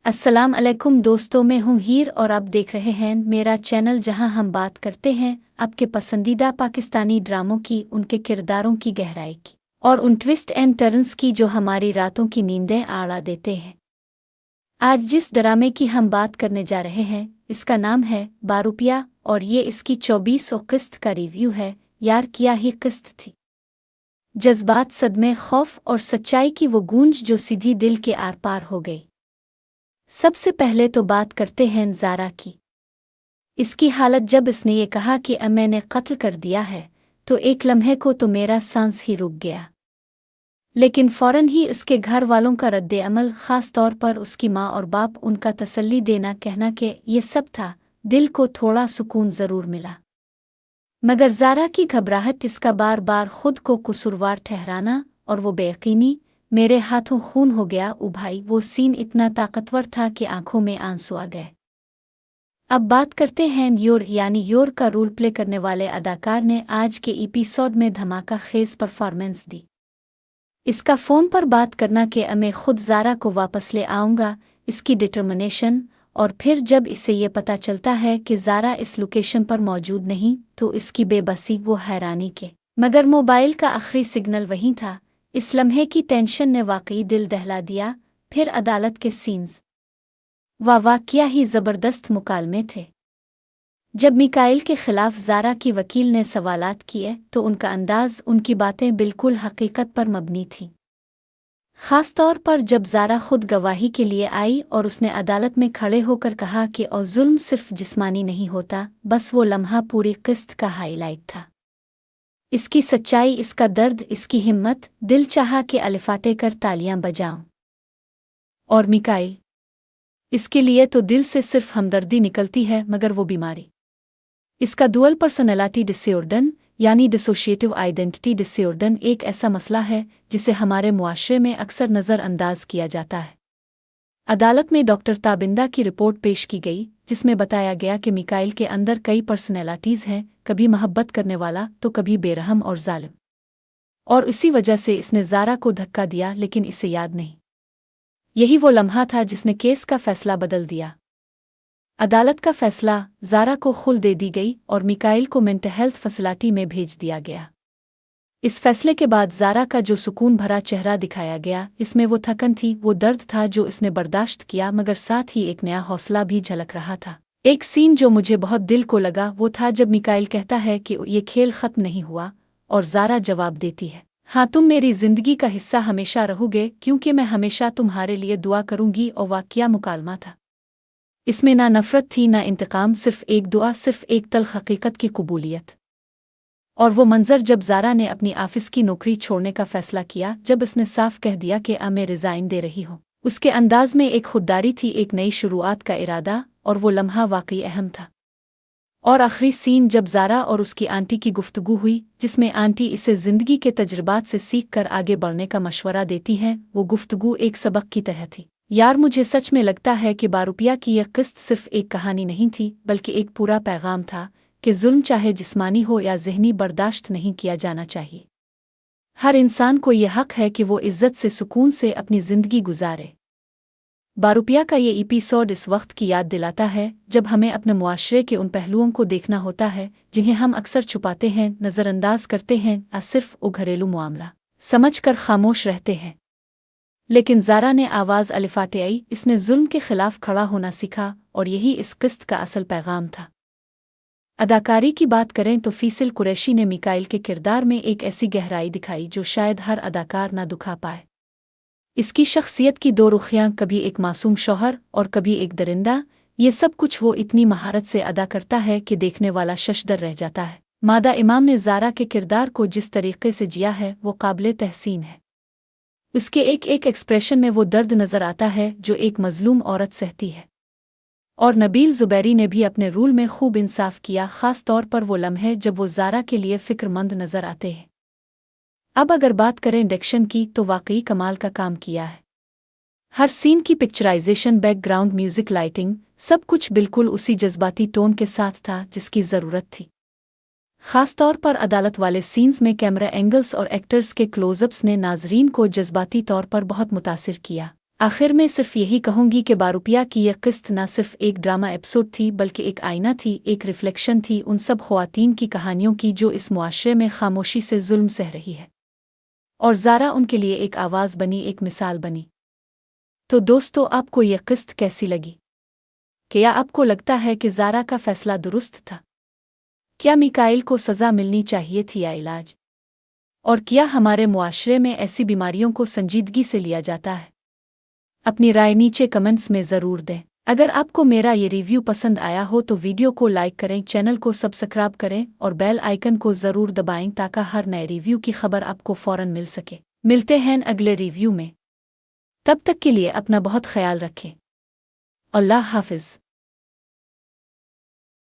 अस्सलाम अलैकुम दोस्तों, मैं हूँ हीर और आप देख रहे हैं मेरा चैनल जहाँ हम बात करते हैं आपके पसंदीदा पाकिस्तानी ड्रामों की, उनके किरदारों की गहराई की और उन ट्विस्ट एंड टर्न्स की जो हमारी रातों की नींदें आड़ा देते हैं। आज जिस ड्रामे की हम बात करने जा रहे हैं इसका नाम है बारूपिया और ये इसकी 24वीं किस्त का रिव्यू है। यार क्या ही किस्त थी। जज्बात, सदमे, खौफ और सच्चाई की वो गूंज जो सीधी दिल के आर पार हो गई। सबसे पहले तो बात करते हैं ज़ारा की। इसकी हालत जब इसने ये कहा कि मैंने कत्ल कर दिया है तो एक लम्हे को तो मेरा सांस ही रुक गया, लेकिन फ़ौरन ही उसके घर वालों का रद्द अमल, ख़ास तौर पर उसकी माँ और बाप, उनका तसल्ली देना, कहना कि ये सब था, दिल को थोड़ा सुकून ज़रूर मिला। मगर ज़ारा की घबराहट, इसका बार बार खुद को कसूरवार ठहराना और वो बेयकीनी, मेरे हाथों खून हो गया। ओ भाई, वो सीन इतना ताकतवर था कि आंखों में आंसू आ गए। अब बात करते हैं योर यानी योर का रोल प्ले करने वाले अदाकार ने आज के एपिसोड में धमाका खेज परफॉर्मेंस दी। इसका फ़ोन पर बात करना कि मैं खुद ज़ारा को वापस ले आऊँगा, इसकी डिटर्मिनेशन, और फिर जब इसे ये पता चलता है कि ज़ारा इस लोकेशन पर मौजूद नहीं तो इसकी बेबसी, वो हैरानी के मगर मोबाइल का आखिरी सिग्नल वहीं था। इस लम्हे की टेंशन ने वाकई दिल दहला दिया। फिर अदालत के सीन्स, वाह क्या ही ज़बरदस्त मुकालमे थे। जब मिकाइल के खिलाफ ज़ारा की वकील ने सवालात किए तो उनका अंदाज, उनकी बातें बिल्कुल हकीकत पर मबनी थीं। ख़ास तौर पर जब ज़ारा खुद गवाही के लिए आई और उसने अदालत में खड़े होकर कहा कि और जुल्म सिर्फ जिस्मानी नहीं होता, बस वो लम्हा पूरी किस्त का हाईलाइट था। इसकी सच्चाई, इसका दर्द, इसकी हिम्मत, दिल चाहा कि अलिफाटे कर तालियां बजाऊं। और मिकाइल, इसके लिए तो दिल से सिर्फ हमदर्दी निकलती है, मगर वो बीमारी, इसका डुअल पर्सनैलिटी डिसऑर्डर यानी डिसोशिएटिव आइडेंटिटी डिसऑर्डर, एक ऐसा मसला है जिसे हमारे मुआशरे में अक्सर नज़रअंदाज किया जाता है। अदालत में डॉक्टर ताबिंदा की रिपोर्ट पेश की गई जिसमें बताया गया कि मिकाइल के अंदर कई पर्सनैलिटीज़ हैं, कभी मोहब्बत करने वाला तो कभी बेरहम और जालिम, और इसी वजह से इसने ज़ारा को धक्का दिया, लेकिन इसे याद नहीं। यही वो लम्हा था जिसने केस का फैसला बदल दिया। अदालत का फैसला, ज़ारा को खुल दे दी गई और मिकाइल को मेंटल हेल्थ फैसिलिटी में भेज दिया गया। इस फैसले के बाद ज़ारा का जो सुकून भरा चेहरा दिखाया गया, इसमें वो थकन थी, वो दर्द था जो इसने बर्दाश्त किया, मगर साथ ही एक नया हौसला भी झलक रहा था। एक सीन जो मुझे बहुत दिल को लगा वो था जब मिकाइल कहता है कि ये खेल ख़त्म नहीं हुआ, और ज़ारा जवाब देती है, हाँ, तुम मेरी ज़िंदगी का हिस्सा हमेशा रहोगे, क्योंकि मैं हमेशा तुम्हारे लिए दुआ करूँगी। और वाक़या मुकालमा था। इसमें ना नफ़रत थी ना इंतकाम, सिर्फ एक दुआ, सिर्फ एक तल्ख़ हकीकत की कबूलियत। और वो मंज़र जब ज़ारा ने अपनी ऑफिस की नौकरी छोड़ने का फ़ैसला किया, जब उसने साफ कह दिया कि मैं रिज़ाइन दे रही हूँ, उसके अंदाज में एक खुददारी थी, एक नई शुरुआत का इरादा, और वो लम्हा वाकई अहम था। और आखिरी सीन जब ज़ारा और उसकी आंटी की गुफ्तगू हुई, जिसमें आंटी इसे ज़िंदगी के तजुर्बात से सीख कर आगे बढ़ने का मशवरा देती हैं, वो गुफ्तगू एक सबक की तरह थी। यार, मुझे सच में लगता है कि बारूपिया की यह किस्त सिर्फ एक कहानी नहीं थी, बल्कि एक पूरा पैगाम था कि जुल्म चाहे जिस्मानी हो या ज़हनी, बर्दाश्त नहीं किया जाना चाहिए। हर इंसान को यह हक है कि वो इज़्ज़त से, सुकून से अपनी ज़िंदगी गुजारे। बारूपिया का ये एपिसोड इस वक्त की याद दिलाता है जब हमें अपने मुआशरे के उन पहलुओं को देखना होता है जिन्हें हम अक्सर छुपाते हैं, नज़रअंदाज करते हैं या सिर्फ वो घरेलू मामला समझ कर खामोश रहते हैं। लेकिन ज़ारा ने आवाज़ अलिफाटे आई, इसने जुल्म के खिलाफ खड़ा होना सीखा, और यही इस किस्त का असल पैगाम था। अदाकारी की बात करें तो फीसल कुरैशी ने मिकाइल के किरदार में एक ऐसी गहराई दिखाई जो शायद हर अदाकार ना दिखा पाए। इसकी शख्सियत की दो रुखियाँ, कभी एक मासूम शौहर और कभी एक दरिंदा, ये सब कुछ वो इतनी महारत से अदा करता है कि देखने वाला शशदर रह जाता है। मादा इमाम ने ज़ारा के किरदार को जिस तरीके से जिया है वो काबिले तहसीन है। उसके एक एक एक्सप्रेशन में वो दर्द नज़र आता है जो एक मज़लूम औरत सहती है। और नबील ज़ुबैरी ने भी अपने रूल में खूब इंसाफ किया, ख़ास तौर पर वो लम्हे जब वो ज़ारा के लिए फ़िक्रमंद नज़र आते हैं। अब अगर बात करें डायरेक्शन की तो वाकई कमाल का काम किया है। हर सीन की पिक्चराइजेशन, बैकग्राउंड म्यूज़िक, लाइटिंग, सब कुछ बिल्कुल उसी जज्बाती टोन के साथ था जिसकी ज़रूरत थी। ख़ास तौर पर अदालत वाले सीन्स में कैमरा एंगल्स और एक्टर्स के क्लोजअप्स ने नाजरीन को जज्बाती तौर पर बहुत मुतासिर किया। आखिर में सिर्फ यही कहूंगी कि बारूपिया की यह किस्त न सिर्फ एक ड्रामा एपिसोड थी बल्कि एक आईना थी, एक रिफ्लेक्शन थी उन सब ख्वातीन की कहानियों की जो इस मुआशरे में खामोशी से जुल्म सह रही है। और ज़ारा उनके लिए एक आवाज़ बनी, एक मिसाल बनी। तो दोस्तों, आपको यह किस्त कैसी लगी? क्या आपको लगता है कि ज़ारा का फैसला दुरुस्त था? क्या मिकाइल को सज़ा मिलनी चाहिए थी या इलाज? और क्या हमारे मुआशरे में ऐसी बीमारियों को संजीदगी से लिया जाता है? अपनी राय नीचे कमेंट्स में ज़रूर दें। अगर आपको मेरा ये रिव्यू पसंद आया हो तो वीडियो को लाइक करें, चैनल को सब्सक्राइब करें और बेल आइकन को ज़रूर दबाएं ताकि हर नए रिव्यू की खबर आपको फ़ौरन मिल सके। मिलते हैं अगले रिव्यू में। तब तक के लिए अपना बहुत ख्याल रखें। अल्लाह हाफ़िज़।